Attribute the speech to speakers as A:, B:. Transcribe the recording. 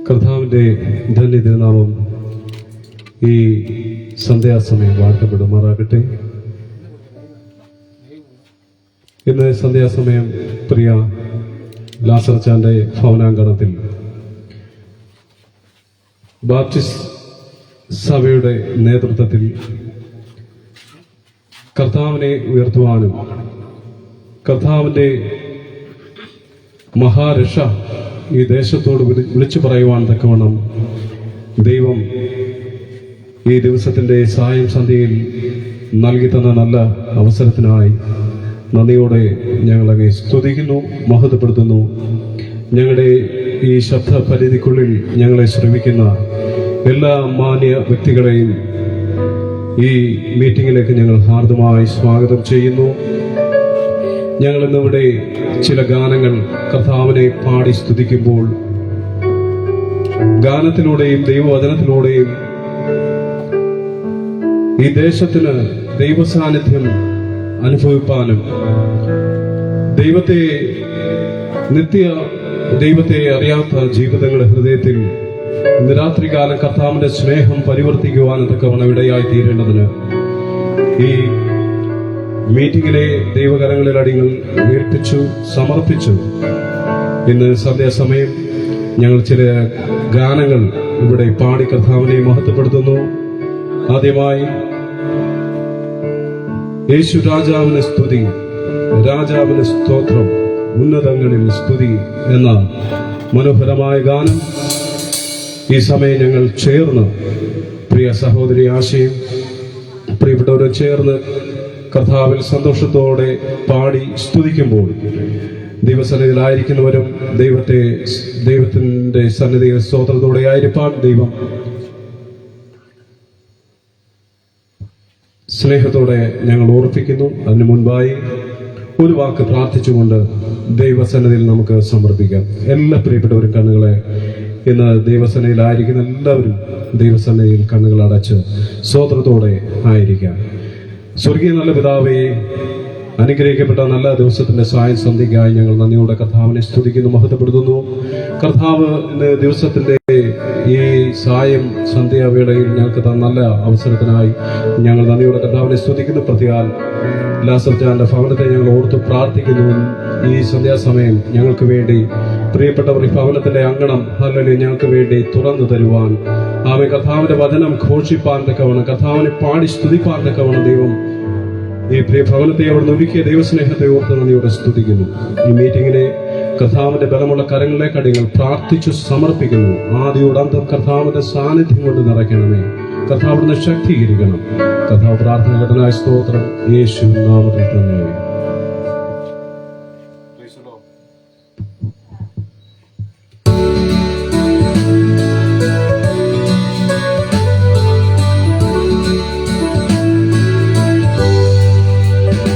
A: കർത്താവിന്റെ ധന്യ തിരുനാമം ഈ സന്ധ്യാസമയം വാഴ്ത്തപ്പെടുമാറാകട്ടെ. ഇന്ന് സന്ധ്യാസമയം പ്രിയ ലാസർച്ചാന്റെ ഭവനാങ്കണത്തിൽ ബാപ്റ്റിസ്റ്റ് സഭയുടെ നേതൃത്വത്തിൽ കർത്താവിനെ ഉയർത്തുവാനും കർത്താവിന്റെ മഹാരക്ഷ ഈ ദേശത്തോട് വിളിച്ചു പറയുവാൻ തക്കവണ്ണം ദൈവം ഈ ദിവസത്തിന്റെ സായം സന്ധ്യയിൽ നൽകി തന്ന നല്ല അവസരത്തിനായി നന്ദിയോടെ ഞങ്ങളെ സ്തുതിക്കുന്നു, മഹത്വപ്പെടുത്തുന്നു. ഞങ്ങളുടെ ഈ ശബ്ദ പരിധിക്കുള്ളിൽ ഞങ്ങളെ ശ്രമിക്കുന്ന എല്ലാ മാന്യ വ്യക്തികളെയും ഈ മീറ്റിംഗിലേക്ക് ഞങ്ങൾ ഹാർദമായി സ്വാഗതം ചെയ്യുന്നു. ഞങ്ങൾ ഇന്നിവിടെ ചില ഗാനങ്ങൾ കർത്താവിനെ പാടി സ്തുതിക്കുമ്പോൾ ഗാനത്തിലൂടെയും ദൈവവചനത്തിലൂടെയും ഈ ദേശത്തിന് ദൈവസാന്നിധ്യം അനുഭവിപ്പാനും ദൈവത്തെ അറിയാത്ത ജീവിതങ്ങളുടെ ഹൃദയത്തിൽ ഇന്ന് രാത്രികാലം കർത്താവിന്റെ സ്നേഹം പരിവർത്തിക്കുവാനും തക്കവണ്ണം ഇടയായി തീരേണ്ടതിന് ഈ മീറ്റിംഗിലെ ദൈവകരങ്ങളിൽ അടികൾ ഉയർപ്പിച്ചു സമർപ്പിച്ചു. ഇന്ന് സന്ധ്യാസമയം ഞങ്ങൾ ചില ഗാനങ്ങൾ ഇവിടെ പാടി കർത്താവിനെ മഹത്വപ്പെടുത്തുന്നു. ആദ്യമായി യേശു രാജാവിന് സ്തുതി, രാജാവിന് സ്തോത്രം, ഉന്നതങ്ങളിൽ സ്തുതി എന്ന മനോഹരമായ ഗാനം ഈ സമയം ഞങ്ങൾ ചേർന്ന് പ്രിയ സഹോദരി ആശയും പ്രിയപ്പെട്ടവരും ചേർന്ന് കർത്താവിൽ സന്തോഷത്തോടെ പാടി സ്തുതിക്കുമ്പോൾ ദൈവസന്നിധിയിലായിരിക്കുന്നവരും ദൈവത്തിന്റെ സന്നിധിയിൽ സ്തോത്രത്തോടെ ആയിരിക്കാൻ ദൈവം സ്നേഹത്തോടെ ഞങ്ങൾ ഓർപ്പിക്കുന്നു. അതിനു മുൻപായി ഒരു വാക്ക് പ്രാർത്ഥിച്ചുകൊണ്ട് ദൈവസന്നിധിയിൽ നമുക്ക് സമർപ്പിക്കാം. എല്ലാ പ്രിയപ്പെട്ടവരും കണ്ണുകളെ ഇന്ന് ദൈവസന്നിധിയിലായിരിക്കുന്ന എല്ലാവരും ദൈവസന്നിധിയിൽ കണ്ണുകൾ അടച്ച് സ്തോത്രത്തോടെ ആയിരിക്കാം. സ്വർഗീയ നല്ല പിതാവേ, അനുഗ്രഹിക്കപ്പെട്ട നല്ല ദിവസത്തിന്റെ സായം സന്ധ്യയ്ക്കായി ഞങ്ങൾ നന്ദിയോടെ കർത്താവിനെ സ്തുതിക്കുന്നു, മഹത്വപ്പെടുത്തുന്നു. കർത്താവ് ഇന്ന് ദിവസത്തിന്റെ ഈ സായം സന്ധ്യാവേളയിൽ ഞങ്ങൾക്ക് തന്ന നല്ല അവസരത്തിനായി ഞങ്ങൾ നന്ദിയോടെ കർത്താവിനെ സ്തുതിക്കുന്നു. പ്രതിയാൽ ലാസർജാന്റെ ഭവനത്തെ ഞങ്ങൾ ഓർത്ത് പ്രാർത്ഥിക്കുന്നു. ഈ സന്ധ്യാസമയം ഞങ്ങൾക്ക് വേണ്ടി പ്രിയപ്പെട്ടവർ ഈ ഭവനത്തിന്റെ അങ്കണം ഞങ്ങൾക്ക് വേണ്ടി തുറന്നു തരുവാൻ, ആമേ കർത്താവിന്റെ വചനം ഘോഷിപ്പാൻ തക്കവണ്ണം, കർത്താവിനെ പാടി സ്തുതിപ്പാൻ തക്കവണ്ണം ദൈവം ഈ പ്രിയ ഭവനത്തെ അവിടുന്ന് ഒരുക്കിയ ദൈവസ്നേഹത്തെ ഓർത്ത് നന്ദിയോടെ സ്തുതിക്കുന്നു. ഈ മീറ്റിംഗിനെ കർത്താവിന്റെ ബലമുള്ള കരങ്ങളിലേക്ക് അടികൾ പ്രാർത്ഥിച്ചു സമർപ്പിക്കുന്നു. ആദിയോടന്തം കർത്താവിന്റെ സാന്നിധ്യം കൊണ്ട് നിറയ്ക്കണമേ. കർത്താവിനെ ശക്തീകരിക്കണം. കർത്താവ് പ്രാർത്ഥന ഘടനായ സ്തോത്രം യേശു നാമത്തിൽ തന്നെ.